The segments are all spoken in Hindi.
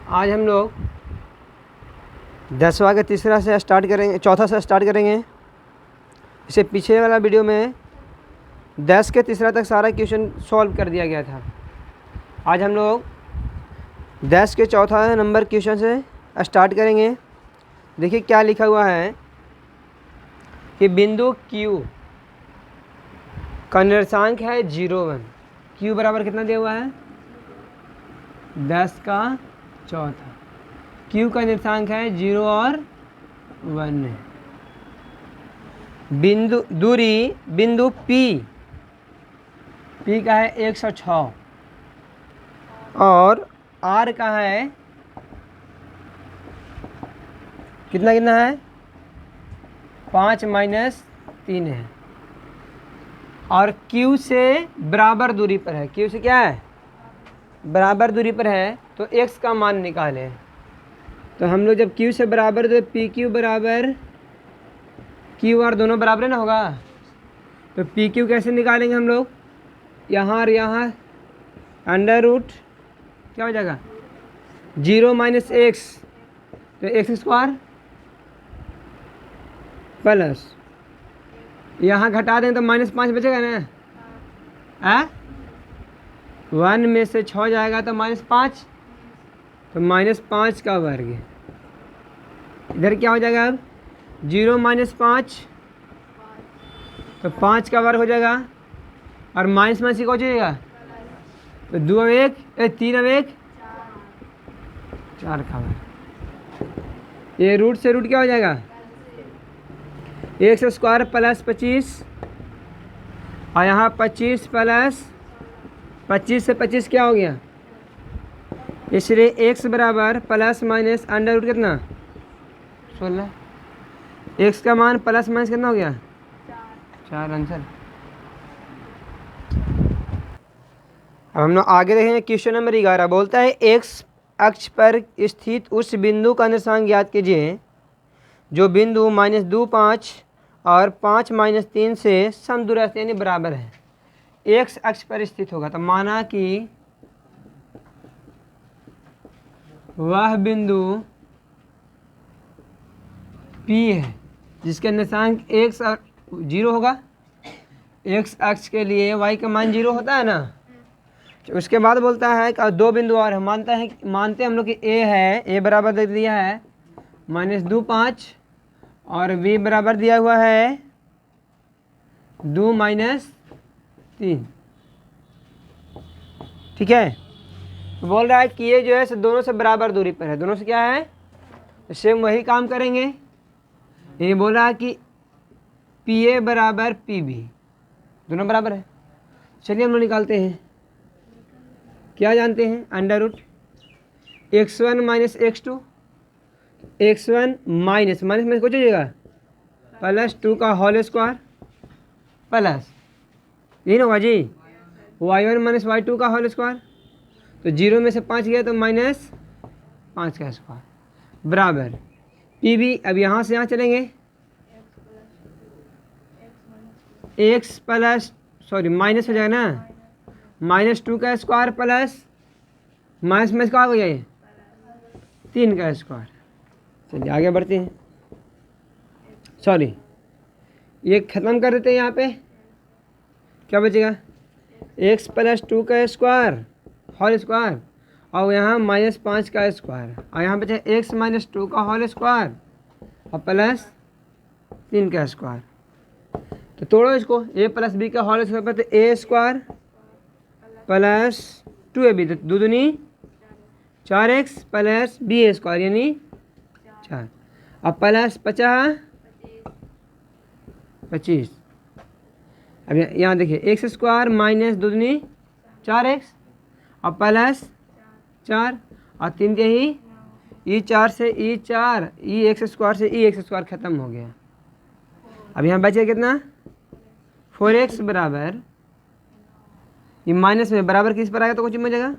आज हम लोग 10वां का तीसरा से स्टार्ट करेंगे, चौथा से स्टार्ट करेंगे। इससे पीछे वाला वीडियो में 10 के तीसरा तक सारा क्वेश्चन सॉल्व कर दिया गया था। आज हम लोग 10 के चौथा नंबर क्वेश्चन से स्टार्ट करेंगे। देखिए क्या लिखा हुआ है कि बिंदु Q का निर्देशांक है 0, 1। Q बराबर कितना दिया हुआ है? 10 का चौथा। Q का निर्देशांक है 0 और 1 है। दूरी बिंदु P का है 106 और R का है कितना है 5 - 3 है। और Q से बराबर दूरी पर है। Q से क्या है? बराबर दूरी पर है, तो x का मान निकालें। तो हम लोग जब Q से बराबर तो PQ बराबर QR दोनों बराबर है ना होगा। तो PQ कैसे निकालेंगे हम लोग? यहाँ और यहाँ अंडर रूट क्या हो जाएगा 0 - x, तो x² प्लस यहाँ घटा दें तो -5 बचेगा ना। 1 में से 6 जाएगा तो -5, तो -5 का वर्ग। इधर क्या हो जाएगा अब 0 - 5, तो 5 का वर्ग हो जाएगा और माइनस में हो जाएगा तो 2 अब 1 3 अब 1 4 का वर्ग। ये रूट से रूट क्या हो जाएगा x² प्लस 25 और यहाँ 25 प्लस 25 से 25 क्या हो गया, इसलिए x बराबर प्लस माइनस अंडर रूट कितना 16। x का मान प्लस माइनस कितना हो गया 4 आंसर। अब हम लोग आगे देखेंगे। क्वेश्चन नंबर 11 बोलता है x अक्ष पर स्थित उस बिंदु का निर्देशांक ज्ञात कीजिए जो बिंदु -2, 5 और 5 - 3 से समदूरस्थ यानी बराबर है। x अक्ष पर स्थित होगा। तो माना कि वह बिंदु P है जिसका निर्देशांक x 0 होगा। x अक्ष के लिए y का मान 0 होता है ना। उसके बाद बोलता है कि दो बिंदु और है। मानते हम लोग कि a है, a बराबर दे दिया है -2, 5 और b बराबर दिया हुआ है 2 - 3। ठीक है। तो बोल रहा है कि ये जो है दोनों से बराबर दूरी पर है। दोनों से क्या है सेम वही काम करेंगे। ये बोल रहा है कि PA बराबर PB दोनों बराबर है। चलिए हम लोग निकालते हैं। क्या जानते हैं under root x1 - x2, x1 minus में कुछ हो जाएगा प्लस 2 का होल स्क्वायर प्लस यही ना होगा जी y1 - y2 का होल स्क्वायर। तो 0 में से 5 गया तो -5 का स्क्वायर बराबर PB। अब यहाँ से यहाँ चलेंगे x प्लस माइनस हो जाएगा ना -2 का स्क्वायर प्लस माइनस में क्या हो गया ये 3 का स्क्वायर। चलिए आगे बढ़ते हैं। ये ख़त्म कर देते हैं। यहाँ पे क्या बचेगा x प्लस 2 का स्क्वायर होल स्क्वायर और यहाँ -5 का स्क्वायर और यहाँ बचा x - 2 का होल स्क्वायर और प्लस 3 का स्क्वायर। तो तोड़ो इसको a प्लस b का होल स्क्वायर पर तो a² प्लस 2ab, तो 2 दूनी 4x प्लस b² यानी 4 और प्लस 25। अब यहाँ देखिए x² माइनस 2 दूनी 4x और प्लस 4 और 3 के ही e4 से e4 x² से x² ख़त्म हो गया। अब यहाँ बचे कितना 4x बराबर ये माइनस में बराबर किस पर आएगा तो कुछ मिल जाएगा।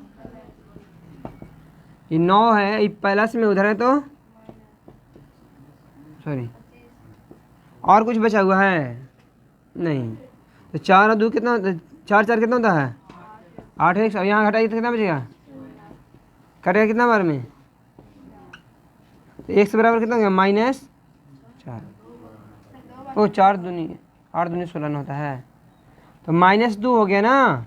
ये 9 है, ये प्लस में उधर है तो और कुछ बचा हुआ है नहीं। तो 4 और 2 कितना 4 4 कितना होता है 8x। अब यहाँ घटाइए तो कितना बचेगा कटेगा कितना बार में तो x बराबर कितना हो गया -4। ओ 4 दूनी 8 दूनी 16 होता है, तो -2 हो गया ना।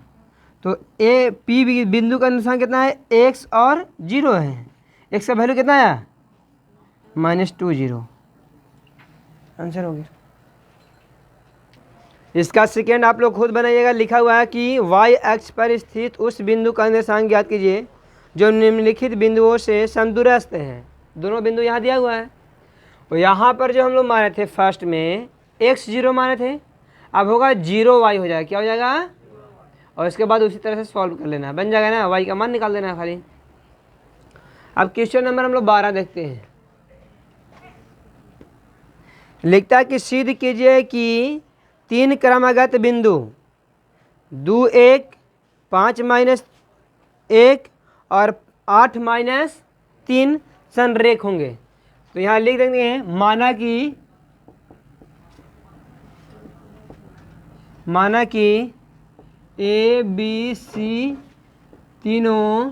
तो ए पी बिंदु का निशान कितना है, x और 0 है। x का वैल्यू कितना आया -20, आंसर हो गया। इसका सेकेंड आप लोग खुद बनाइएगा। लिखा हुआ है कि y अक्ष पर स्थित उस बिंदु का निर्देशांक ज्ञात कीजिए जो निम्नलिखित बिंदुओं से समदूरस्थ है। दोनों बिंदु यहाँ दिया हुआ है, और यहाँ पर जो हम लोग मारे थे फर्स्ट में x0 मारे थे, अब होगा 0y हो जाएगा, क्या हो जाएगा, और इसके बाद उसी तरह से सॉल्व कर लेना, बन जाएगा ना, y का मान निकाल देना है खाली। अब क्वेश्चन नंबर हम लोग 12 देखते हैं। लिखता है कि सिद्ध कीजिए कि 3 क्रमागत बिंदु 2 1 5 -1 और 8 -3 संरेख होंगे। तो यहाँ लिख देंगे माना कि ए बी सी तीनों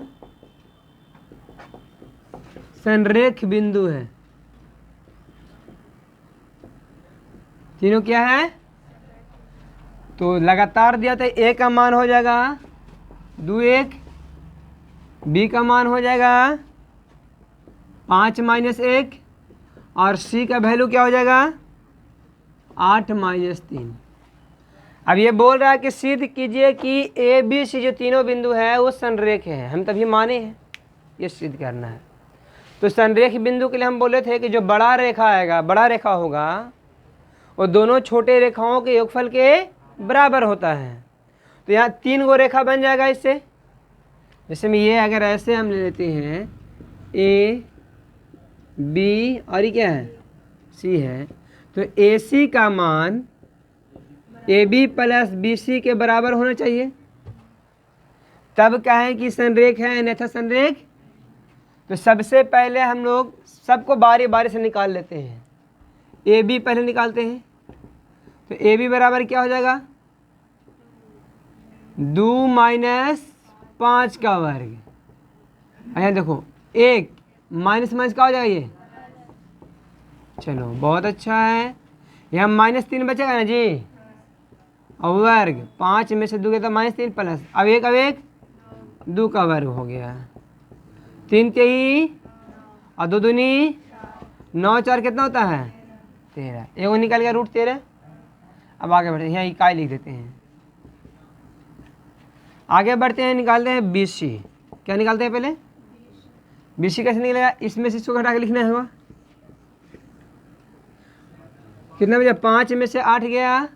संरेख बिंदु है। तीनों क्या है, तो लगातार दिया था, ए का मान हो जाएगा 2 1, बी का मान हो जाएगा 5 -1 और सी का वैल्यू क्या हो जाएगा 8 -3। अब ये बोल रहा है कि सिद्ध कीजिए कि ए बी सी जो तीनों बिंदु है वो संरेख है। हम तभी माने हैं, ये सिद्ध करना है। तो संरेख बिंदु के लिए हम बोले थे कि जो बड़ा रेखा होगा वो दोनों छोटे रेखाओं के योगफल के बराबर होता है। तो यहाँ 3 गो रेखा बन जाएगा इससे। जैसे में ये अगर ऐसे हम ले लेते हैं ए बी और ये क्या है सी है, तो ए सी का मान A B plus B C के बराबर होना चाहिए, तब कहें कि संरेख है, अन्यथा संरेख। तो सबसे पहले हम लोग सबको बारी बारी से निकाल लेते हैं। ए बी पहले निकालते हैं, तो ए बी बराबर क्या हो जाएगा 2 -5 का वर्ग। यहाँ देखो 1 माइनस क्या हो जाएगा ये, चलो बहुत अच्छा है। यहाँ -3 बचेगा ना जी, और वर्ग 5 में से 2 गया तो -3 प्लस अब एक 2 का वर्ग हो गया, 3 3 और 2 दूनी 9 4 कितना होता है 13, एगो निकल गया √13। अब आगे बढ़ते हैं, यहाँ इकाई लिख देते हैं। आगे बढ़ते हैं, निकालते हैं बी सी। क्या निकालते हैं पहले, बी सी कैसे निकलेगा, इसमें से इसको घटा के लिखना होगा। कितना बजा 5 में से 8 गया,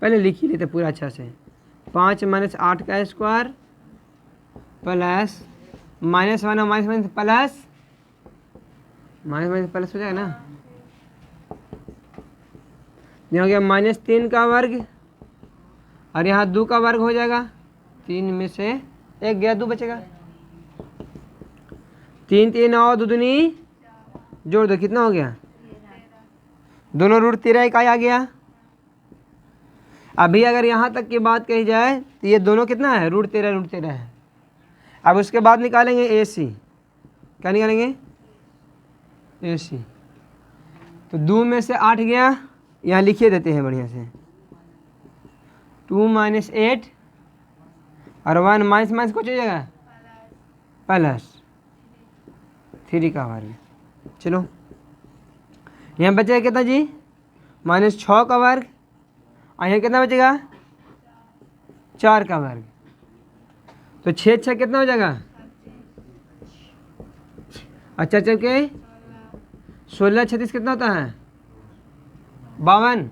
पहले लिख ही लेते पूरा अच्छा से। 5 - 8 का स्क्वायर प्लस -1 प्लस प्लस हो जाएगा ना, यहाँ हो गया -3 का वर्ग और यहाँ 2 का वर्ग हो जाएगा। 3 में से 1 गया, 2 बचेगा। 3 3 और 2 दूनी जोड़ दो, कितना हो गया, दोनों √13 इकाई आ गया। अभी अगर यहाँ तक की बात कही जाए तो ये दोनों कितना है √13 है। अब उसके बाद निकालेंगे ए सी। क्या निकालेंगे ए सी, तो 2 में से 8 गया, यहाँ लिखिए देते हैं बढ़िया से। 2 - 8 और 1 माइनस कुछ हो जाएगा प्लस 3 का वर्ग। चलो यहाँ बचेगा कितना जी -6 का वर्ग, और यहाँ कितना बचेगा 4 का वर्ग। तो 6 6 कितना हो जाएगा, अच्छा चल के 16 36 कितना होता है 52,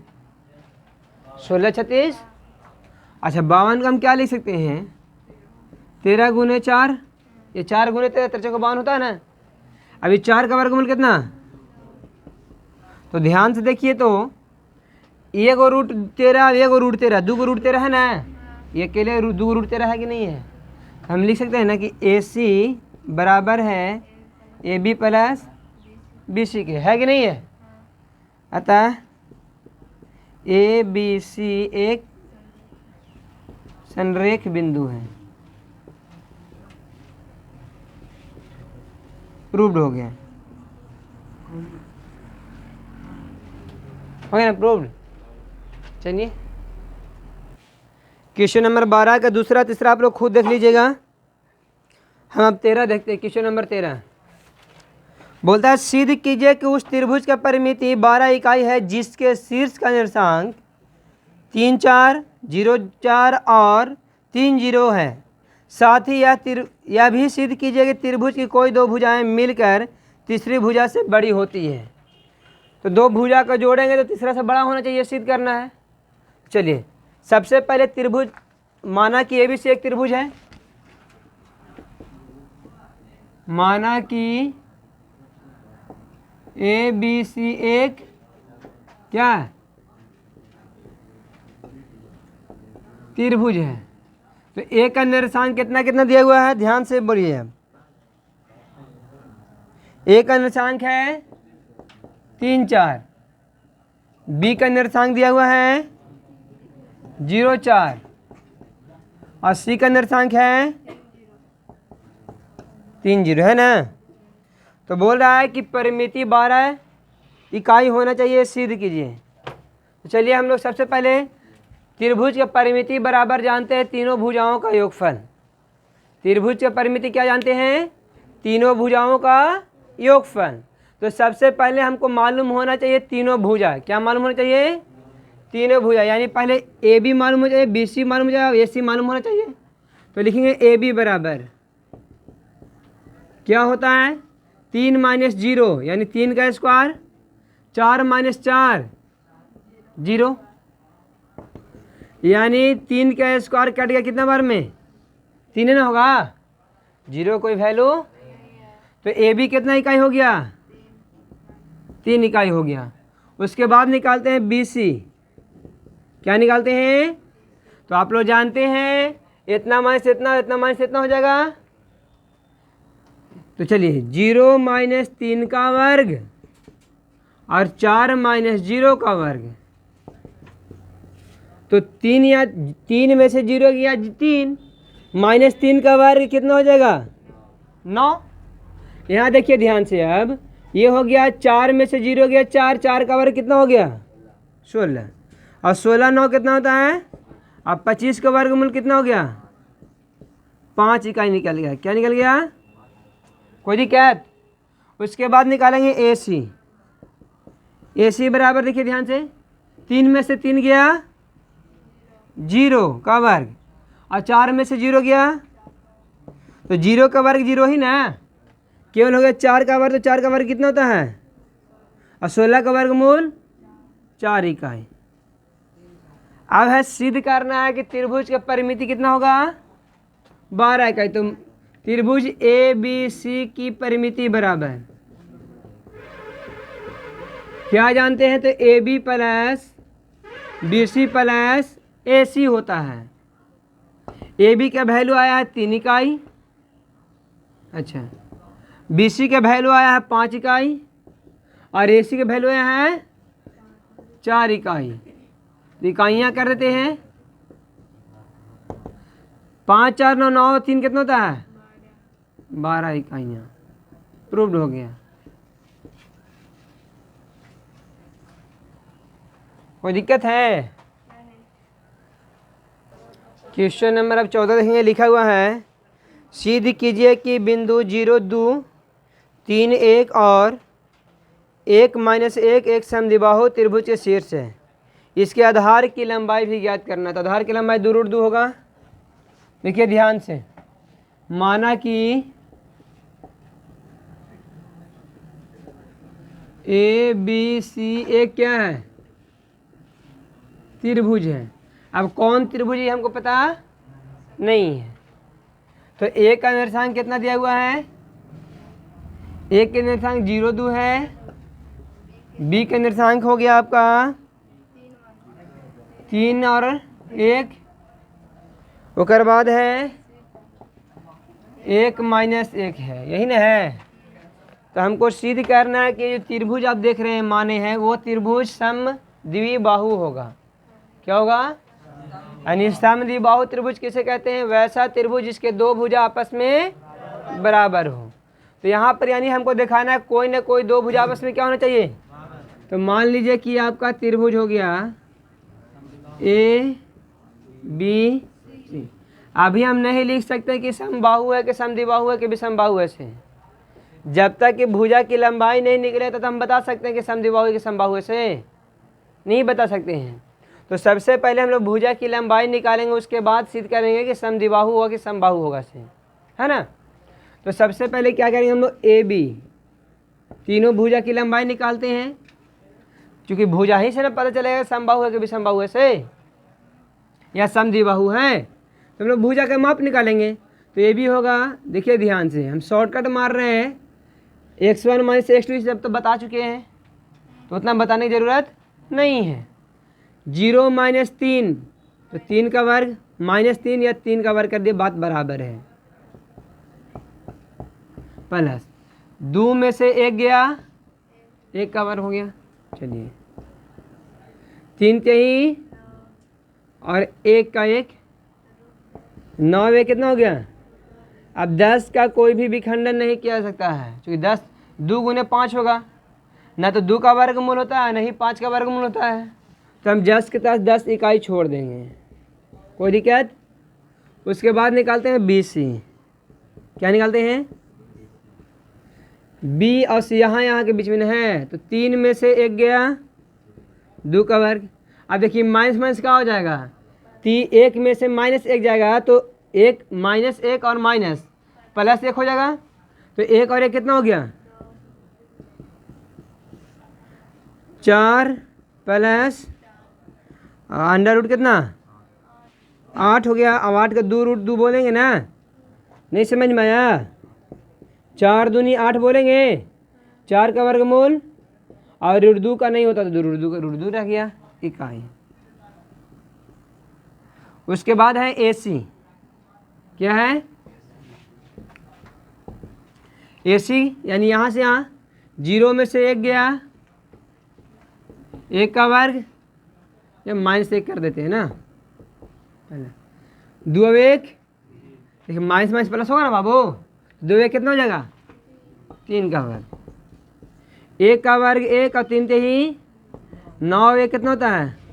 16 36। अच्छा 52 का हम क्या लिख सकते हैं 13 × 4, ये 4 × 13 13 को 52 होता है ना। अभी 4 का वर्गमूल कितना, तो ध्यान से देखिए, तो एक √13 एक √13 2 √13 है ना, ये अकेले 2 √13 है कि नहीं है। हम लिख सकते हैं ना कि ए सी बराबर है A B plus B C के, है कि नहीं है। अतः ए बी सी एक संरेख बिंदु है। प्रूव्ड हो गया, हो गया ना प्रूव्ड। चलिए क्वेश्चन नंबर 12 का दूसरा तीसरा आप लोग खुद देख लीजिएगा। हम अब 13 देखते हैं। क्वेश्चन नंबर 13 बोलता है सिद्ध कीजिए कि उस त्रिभुज का परिमिति 12 इकाई है जिसके शीर्ष का निर्देशांक 3 4 0 4 और 3 0 है। साथ ही यह भी सिद्ध कीजिए कि त्रिभुज की कोई दो भुजाएं मिलकर तीसरी भुजा से बड़ी होती है। तो दो भुजा को जोड़ेंगे तो तीसरा से बड़ा होना चाहिए, सिद्ध करना है। चलिए सबसे पहले त्रिभुज माना कि ए बी सी एक त्रिभुज है, माना कि ए बी सी एक क्या है, त्रिभुज है। तो ए का निर्देशांक कितना कितना दिया हुआ है, ध्यान से बोलिए। ए का निर्देशांक है 3 4, बी का निर्देशांक दिया हुआ है 0 4 और सी का निर्देशांक है 3 0, है ना। तो बोल रहा है कि परिमिति 12 इकाई होना चाहिए, सिद्ध कीजिए। तो चलिए हम लोग सबसे पहले त्रिभुज का परिमिति बराबर जानते हैं तीनों भुजाओं का योगफल। त्रिभुज का परिमिति क्या जानते हैं, तीनों भुजाओं का योगफल। तो सबसे पहले हमको मालूम होना चाहिए तीनों भुजा, क्या मालूम होना चाहिए, तीनों भुजा। यानी पहले ए बी मालूम हो जाए, बी सी मालूम हो जाए और ए सी मालूम होना चाहिए। तो लिखेंगे ए बी बराबर क्या होता है 3 - 0 यानी 3 का स्क्वायर, 4 - 4 0 यानी 3 का स्क्वायर कट गया कितना बार में, 3 ना होगा, 0 कोई वैल्यू। तो ए बी कितना इकाई हो गया, 3 इकाई हो गया। उसके बाद निकालते हैं बी सी, क्या निकालते हैं, तो आप लोग जानते हैं इतना माइनस इतना, इतना माइनस इतना हो जाएगा। तो चलिए 0 - 3 का वर्ग और 4 - 0 का वर्ग। तो 3 या 3 में से 0 गया 3, -3 का वर्ग कितना हो जाएगा 9। यहाँ देखिए ध्यान से, अब ये हो गया 4 में से 0 गया 4, 4 का वर्ग कितना हो गया 16 और 16 9 कितना होता है, अब 25 का वर्गमूल कितना हो गया 5 इकाई निकल गया। क्या निकल गया, कोई दिक्कत। उसके बाद निकालेंगे ए सी, ए सी बराबर देखिए ध्यान से, 3 में से 3 गया 0 का वर्ग और 4 में से 0 गया, तो 0 का वर्ग 0 ही ना, केवल हो गया 4 का वर्ग। तो 4 का वर्ग कितना होता है और 16 का वर्गमूल 4 इकाई। अब है सिद्ध करना है कि त्रिभुज का परिमिति कितना होगा 12 इकाई। तो त्रिभुज ए बी सी की परिमिति बराबर क्या जानते हैं, तो a B plus B c plus A c होता है। ए बी का वैल्यू आया है 3 इकाई, अच्छा, बी सी का वैल्यू आया है 5 इकाई और ए सी का वैल्यू आया है 4 इकाई। तो इकाइयाँ कर देते हैं, 5 4 9 9 3 कितना होता है 12 इकाइयाँ। प्रूव्ड हो गया। कोई दिक्कत है, क्वेश्चन नंबर अब 14 देखेंगे। लिखा हुआ है सिद्ध कीजिए कि बिंदु 0 2 3 1 और 1 - 1 एक समद्विबाहु त्रिभुज के शीर्ष है। इसके आधार की लंबाई भी ज्ञात करना। तो आधार की लंबाई 2√2 होगा। देखिए ध्यान से, माना कि ए बी सी एक क्या है त्रिभुज है। अब कौन त्रिभुज है हमको पता नहीं है। तो ए का निर्देशांक कितना दिया हुआ है, ए के निर्देशांक 0 2 है, बी का निर्देशांक हो गया आपका 3 और 1, उसके बाद है 1 - 1 है, यही ना है। तो हमको सिद्ध करना है कि जो त्रिभुज आप देख रहे हैं माने हैं वो त्रिभुज समद्विबाहु होगा। क्या होगा, यानी समद्विबाहु त्रिभुज किसे कहते हैं, वैसा त्रिभुज जिसके दो भुजा आपस में बराबर हो। तो यहाँ पर यानी हमको दिखाना है कोई ना कोई दो भुज आपस में क्या होना चाहिए। तो मान लीजिए कि आपका त्रिभुज हो गया ए बी सी। अभी हम नहीं लिख सकते कि समबाहु है कि समद्विबाहु है कि विषमबाहु है से। जब तक कि भुजा की लंबाई नहीं निकले तो हम बता सकते हैं कि समद्विबाहु है कि समबाहु है से नहीं बता सकते हैं। तो सबसे पहले हम लोग भुजा की लंबाई निकालेंगे, उसके बाद सिद्ध करेंगे कि समद्विबाहु होगा कि समबाहु होगा से, है ना। तो सबसे पहले क्या करेंगे हम लोग ए बी तीनों भुजा की लंबाई निकालते हैं, क्योंकि भुजा ही से ना पता चलेगा समबाहु है कि विषमबाहु है से या समद्विबाहु है। तो हम लोग भुजा का माप निकालेंगे। तो ये भी होगा, देखिए ध्यान से हम शॉर्टकट मार रहे हैं, x1 माइनस x2 जब तो बता चुके हैं तो उतना बताने की ज़रूरत नहीं है। 0 माइनस 3 तो 3 का वर्ग माइनस 3 या 3 का वर्ग कर दिए, बात बराबर है। प्लस 2 में से 1 गया, 1 का वर्ग हो गया। चलिए 3 3 और 1 का 1 9 में कितना हो गया। अब 10 का कोई भी विखंडन नहीं किया जा सकता है, क्योंकि 10 2 गुने 5 होगा, ना तो 2 का वर्गमूल होता है ना ही 5 का वर्गमूल होता है। तो हम 10 के पास 10 इकाई छोड़ देंगे, कोई दिक्कत। उसके बाद निकालते हैं बी सी। क्या निकालते हैं बी और सी, यहाँ के बीच में है। तो 3 में से 1 गया, 2 का वर्ग। अब देखिए माइनस माइनस क्या हो जाएगा, 1 में से माइनस 1 जाएगा तो 1 माइनस 1 और माइनस प्लस 1 हो जाएगा। तो 1 और 1 कितना हो गया 4 प्लस अंडर रूट कितना 8 हो गया। अब 8 का 2 रूट 2 बोलेंगे ना, नहीं समझ में आया। 4 दूनी 8 बोलेंगे, 4 का वर्गमूल और रूट 2 का नहीं होता तो रूट 2 रह गया इकाई। उसके बाद है ए सी। क्या है ए सी, यानी यहाँ से यहाँ 0 में से 1 गया, 1 का वर्ग या माइनस 1 कर देते हैं ना, 2 अब 1 देखिए माइनस माइनस प्लस होगा ना बाबू। 2 1 कितना हो जाएगा 3 का वर्ग, 1 का वर्ग 1 और 3 ही 9 1 कितना होता है।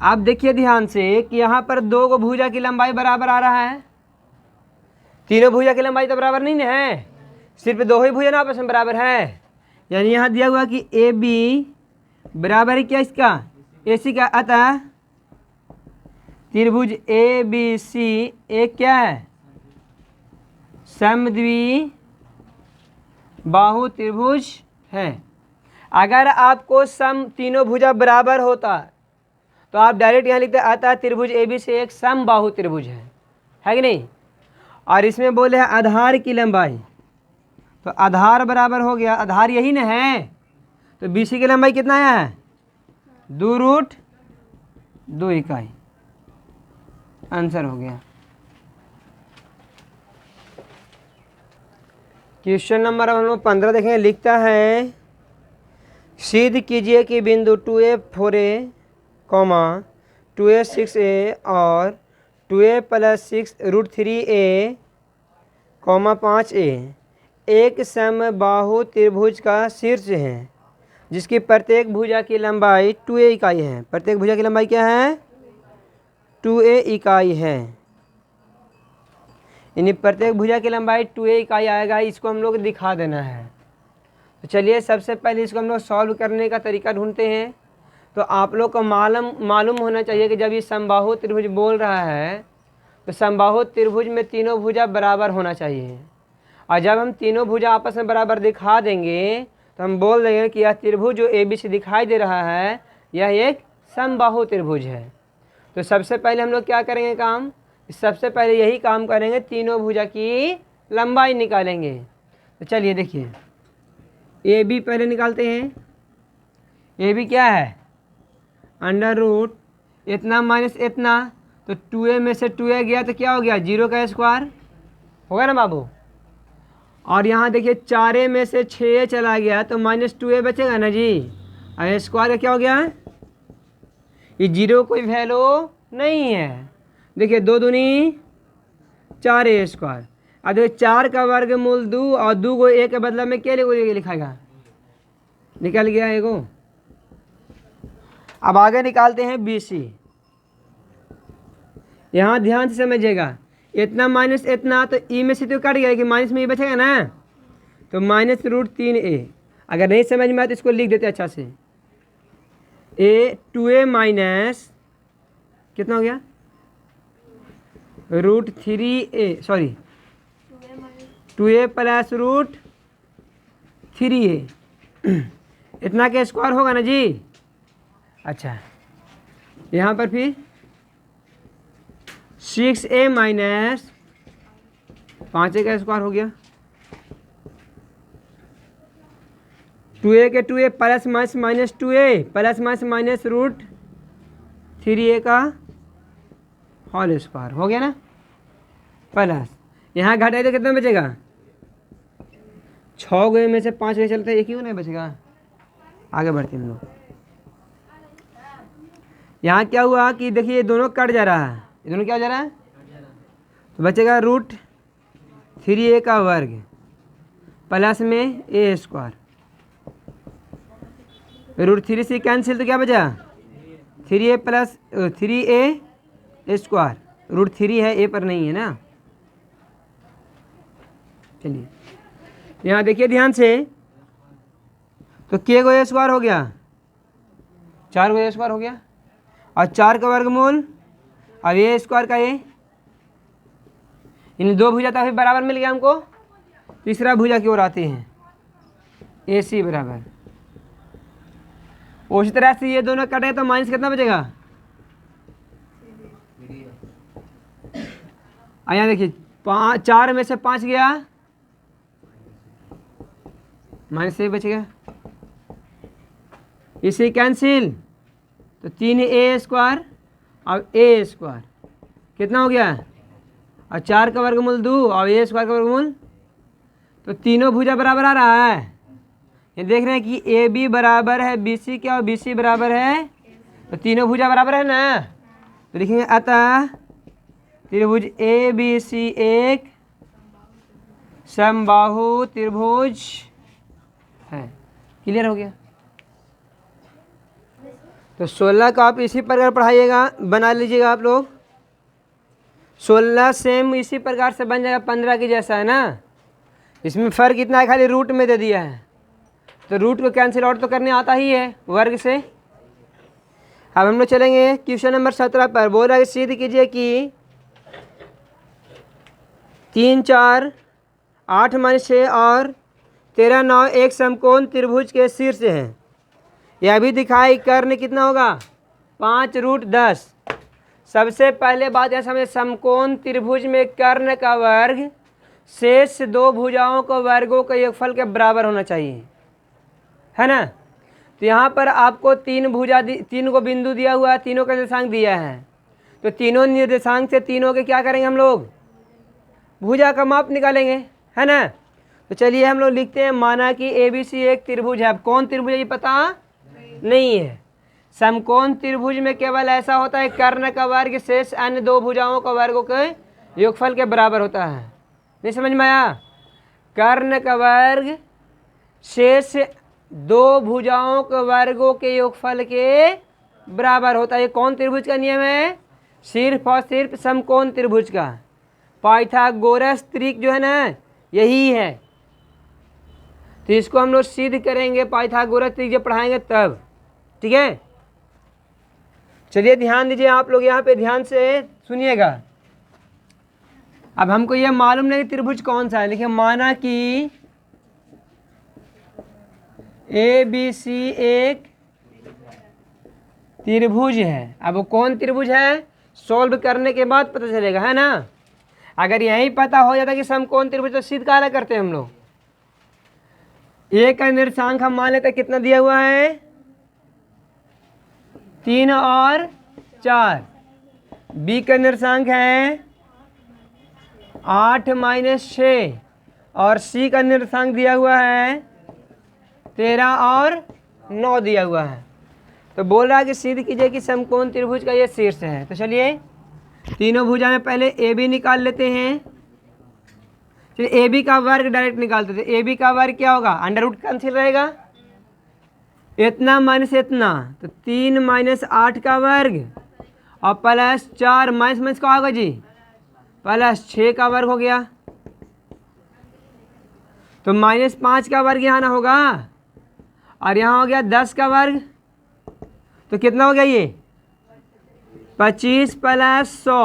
आप देखिए ध्यान से कि यहाँ पर 2 को भुजा की लंबाई बराबर आ रहा है, तीनों भुजा की लंबाई तो बराबर नहीं है, सिर्फ 2 ही भुजा ना आपस में बराबर है। यानी यहाँ दिया हुआ कि ए बी बराबर है क्या इसका ए सी का। अतः त्रिभुज ए बी सी एक क्या है समद्विबाहु त्रिभुज है। अगर आपको सम तीनों भुजा बराबर होता तो आप डायरेक्ट यहाँ लिखते अतः त्रिभुज ए बी सी एक समबाहु त्रिभुज है कि नहीं। और इसमें बोले हैं आधार की लंबाई, तो आधार बराबर हो गया, आधार यही ना है, तो बी सी की लंबाई कितना आया है 2 रूट 2 इकाई। आंसर हो गया। क्वेश्चन नंबर अब हम लोग 15 देखेंगे। लिखता है सिद्ध कीजिए कि बिंदु 2a 4a, 2a 6a और 2a plus 6 root 3a, 5a एक समबाहु त्रिभुज का शीर्ष है जिसकी प्रत्येक भुजा की लंबाई 2a इकाई है। प्रत्येक भुजा की लंबाई क्या है 2a इकाई है, यानी प्रत्येक भुजा की लंबाई 2a इकाई आएगा। इसको हम लोग दिखा देना है। तो चलिए सबसे पहले इसको हम लोग सॉल्व करने का तरीका ढूंढते हैं। तो आप लोग को मालूम होना चाहिए कि जब ये समबाहु त्रिभुज बोल रहा है तो समबाहु त्रिभुज में तीनों भुजा बराबर होना चाहिए। और जब हम तीनों भुजा आपस में बराबर दिखा देंगे तो हम बोल देंगे कि यह त्रिभुज जो ए बी सी दिखाई दे रहा है यह एक समबाहु त्रिभुज है। तो सबसे पहले हम लोग क्या करेंगे काम, सबसे पहले यही काम करेंगे, तीनों भुजा की लंबाई निकालेंगे। तो चलिए देखिए ए बी पहले निकालते हैं। ए बी क्या है अंडर रूट इतना माइनस इतना, तो 2a में से 2a गया तो क्या हो गया 0 का स्क्वायर होगा ना बाबू। और यहाँ देखिए 4a में से 6a चला गया तो माइनस 2a बचेगा ना जी। और स्क्वायर का क्या हो गया, ये 0 कोई वैल्यू नहीं है। देखिए 2 दूनी 4a स्क्वायर, अब देखो 4 का वर्गमूल 2 और 2 को ए के बदला में क्या लिखाएगा, निकल गया एगो। अब आगे निकालते हैं BC। यहाँ ध्यान से समझिएगा, इतना माइनस इतना तो ई में से तो कट गया कि माइनस में ये बचेगा ना, तो -√3a। अगर नहीं समझ में आए तो इसको लिख देते अच्छा से, a 2a माइनस कितना हो गया √3a, sorry 2a plus √3a, इतना के स्क्वायर होगा ना जी। अच्छा यहाँ पर फिर 6a माइनस 5a का स्क्वायर हो गया, 2a के 2a plus minus 2a plus minus √3a का होल स्क्वायर हो गया ना, प्लस यहाँ घटाए तो कितना बचेगा, 6 गए में से 5 गए चलते एक ही नहीं बचेगा। आगे बढ़ते हम लोग, यहाँ क्या हुआ कि देखिए ये दोनों कट जा रहा है, ये दोनों क्या हो जा रहा है, तो बचेगा √3a का वर्ग प्लस में a स्क्वायर, √3 से कैंसिल तो क्या बचा 3a प्लस 3a स्क्वायर, √3 है, a पर नहीं है ना। चलिए यहाँ देखिए ध्यान से, तो k को a स्क्वायर हो गया, 4 को a स्क्वायर हो गया, और 4 का वर्गमूल अब a स्क्वायर का a, इन 2 भुजा तो बराबर मिल गया हमको। तीसरा भुजा की ओर आते हैं, AC बराबर, उसी तरह से ये दोनों कटे तो माइनस कितना बचेगा, यहाँ देखिए 4 में से 5 गया, माइनस से बचेगा, इसे कैंसिल तो 3a स्क्वायर और a स्क्वायर कितना हो गया, और 4 का वर्गमूल 2 और a स्क्वायर का वर्गमूल, तो तीनों भुजा बराबर आ रहा है। ये देख रहे हैं कि AB बराबर है BC क्या और BC बराबर है, तो तीनों भुजा बराबर है ना, तो लिखेंगे अतः त्रिभुज ABC एक समबाहु त्रिभुज है। क्लियर हो गया। तो 16 का आप इसी प्रकार पढ़ाइएगा, बना लीजिएगा आप लोग। 16 सेम इसी प्रकार से बन जाएगा 15 की जैसा है ना। इसमें फ़र्क इतना है खाली रूट में दे दिया है, तो रूट को कैंसिल आउट तो करने आता ही है वर्ग से। अब हम लोग चलेंगे क्वेश्चन नंबर 17 पर। बोल रहा है सिद्ध कीजिए कि 3 4 8 -6 और 13 9 एक समकोण त्रिभुज के शीर्ष हैं। यह भी दिखाई कर्ण कितना होगा 5√10। सबसे पहले बात यह समझे, समकोण त्रिभुज में कर्ण का वर्ग शेष 2 भुजाओं को वर्गों के योगफल के बराबर होना चाहिए, है ना। तो यहाँ पर आपको 3 को बिंदु दिया हुआ है, तीनों का निर्देशांक दिया है, तो तीनों निर्देशांक से तीनों के क्या करेंगे हम लोग, भुजा का माप निकालेंगे, है ना। तो चलिए हम लोग लिखते हैं, माना कि ABC एक त्रिभुज है। अब कौन त्रिभुज है ये पता नहीं है। समकोण त्रिभुज में केवल ऐसा होता है कर्ण का वर्ग शेष अन्य 2 भुजाओं का वर्गों के योगफल के बराबर होता है। नहीं समझ में आया। कर्ण का वर्ग शेष 2 भुजाओं के वर्गों के योगफल के बराबर होता है। ये कौन त्रिभुज का नियम है, सिर्फ और सिर्फ समकोण त्रिभुज का। पाइथागोरस त्रिक जो है ना यही है, तो इसको हम लोग सिद्ध करेंगे पाइथागोरस त्रिक जब पढ़ाएंगे तब, ठीक है। चलिए ध्यान दीजिए आप लोग, यहाँ पे ध्यान से सुनिएगा। अब हमको ये मालूम नहीं त्रिभुज कौन सा है। देखिए माना कि ABC एक त्रिभुज है। अब वो कौन त्रिभुज है सॉल्व करने के बाद पता चलेगा, है ना। अगर यही पता हो जाता कि समकोण त्रिभुज तो सिद्ध काला करते हैं हम लोग। ए का निर्देशांक हम मान लेते कितना दिया हुआ है 3 और 4। बी का निर्देशांक है 8 -6 और सी का निर्देशांक दिया हुआ है 13 और 9 दिया हुआ है। तो बोल रहा है कि सिद्ध कीजिए कि समकोण त्रिभुज का ये शीर्ष है। तो चलिए तीनों भुजा में पहले ए बी निकाल लेते हैं। तो ए बी का वर्ग डायरेक्ट निकालते थे। ए बी का वर्ग क्या होगा, अंडर रूट कैंसिल रहेगा, इतना माइनस इतना, तो 3 माइनस 8 का वर्ग और प्लस 4 माइनस माइनस का होगा जी, प्लस 6 का वर्ग हो गया। तो माइनस 5 का वर्ग यहाँ ना होगा, और यहाँ हो गया 10 का वर्ग, तो कितना हो गया ये 25 प्लस 100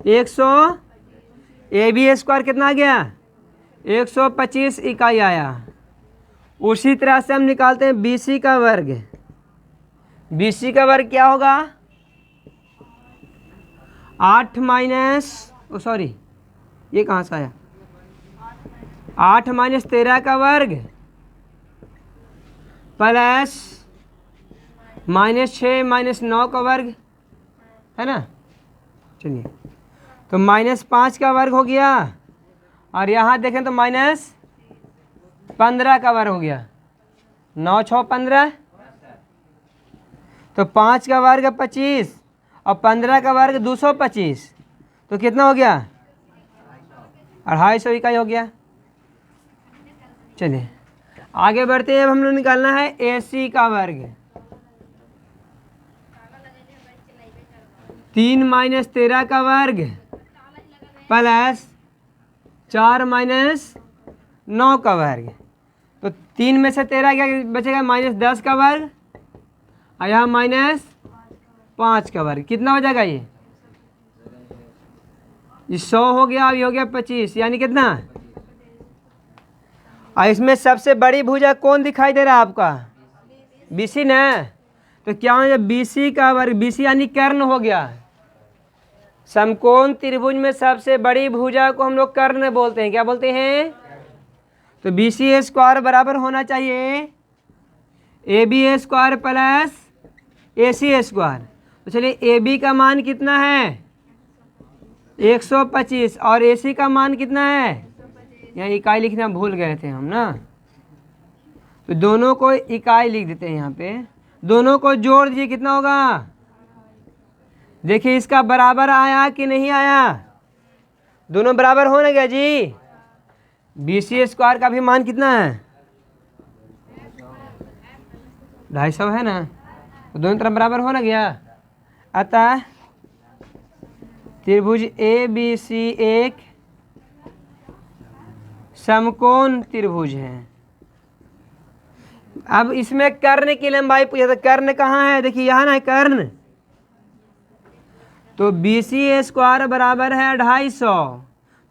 100, ए बी स्क्वायर कितना आ गया 125 इकाई आया। उसी तरह से हम निकालते हैं बी सी का वर्ग। बी सी का वर्ग क्या होगा 8 माइनस सॉरी ये कहाँ से आया 8 माइनस 13 का वर्ग प्लस माइनस 6 माइनस 9 का वर्ग है ना। चलिए तो माइनस 5 का वर्ग हो गया, और यहाँ देखें तो माइनस 15 का वर्ग हो गया, 9 6 15, तो 5 का वर्ग 25 और 15 का वर्ग 225, तो कितना हो गया 250 इकाई हो गया। चलिए आगे बढ़ते हैं। अब हम लोग निकालना है ए सी का वर्ग। 3 माइनस 13 का वर्ग प्लस 4 माइनस 9 का वर्ग, तो 3 में से 13 क्या बचेगा माइनस 10 का वर्ग, और यहाँ माइनस 5 का वर्ग, कितना हो जाएगा ये 100 हो गया, अब ये हो गया 25, यानी कितना। और इसमें सबसे बड़ी भुजा कौन दिखाई दे रहा है आपका बी सी ना, तो क्या हो बी सी का वर्ग, बी सी यानी कर्ण हो गया। समकोण त्रिभुज में सबसे बड़ी भुजा को हम लोग कर्ण बोलते हैं, क्या बोलते हैं। तो बी सी स्क्वायर बराबर होना चाहिए A B square plus A C square. तो चलिए ए बी का मान कितना है 125 और ए सी का मान कितना है, यहाँ इकाई लिखना भूल गए थे हम ना, तो दोनों को इकाई लिख देते हैं यहाँ पे, दोनों को जोड़ दीजिए कितना होगा। देखिए इसका बराबर आया कि नहीं आया, दोनों बराबर हो ना गया जी। बी सी स्क्वायर का भी मान कितना है 250 है ना, तो दोनों तरफ बराबर हो ना गया। अतः त्रिभुज ए बी सी एक समकोण त्रिभुज है। अब इसमें कर्ण की लंबाई पूछा था, कर्ण कहाँ है, देखिए यहाँ ना है कर्ण, तो बी सी स्क्वायर बराबर है 250,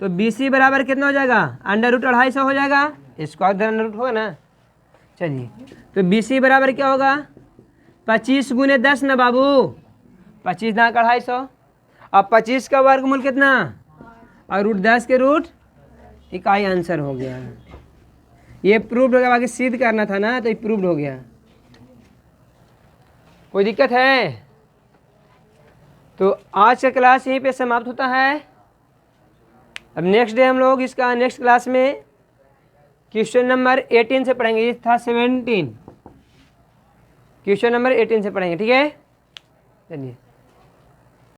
तो बी सी बराबर कितना हो जाएगा अंडर रूट 250 हो जाएगा, स्क्वायर धन अंडर रूट होगा ना। चलिए तो बी सी बराबर क्या होगा 25 गुने 10 ना बाबू, 25 ना 250, अब 25 का वर्गमूल कितना और रूट 10 के रूट इकाई आंसर हो गया। ये प्रूव्ड हो गया, बाकी सिद्ध करना था ना, तो ये प्रूव्ड हो गया। कोई दिक्कत है। तो आज का क्लास यहीं पे समाप्त होता है। अब नेक्स्ट डे हम लोग इसका नेक्स्ट क्लास में क्वेश्चन नंबर 18 से पढ़ेंगे। ये था 17, क्वेश्चन नंबर 18 से पढ़ेंगे, ठीक है। चलिए।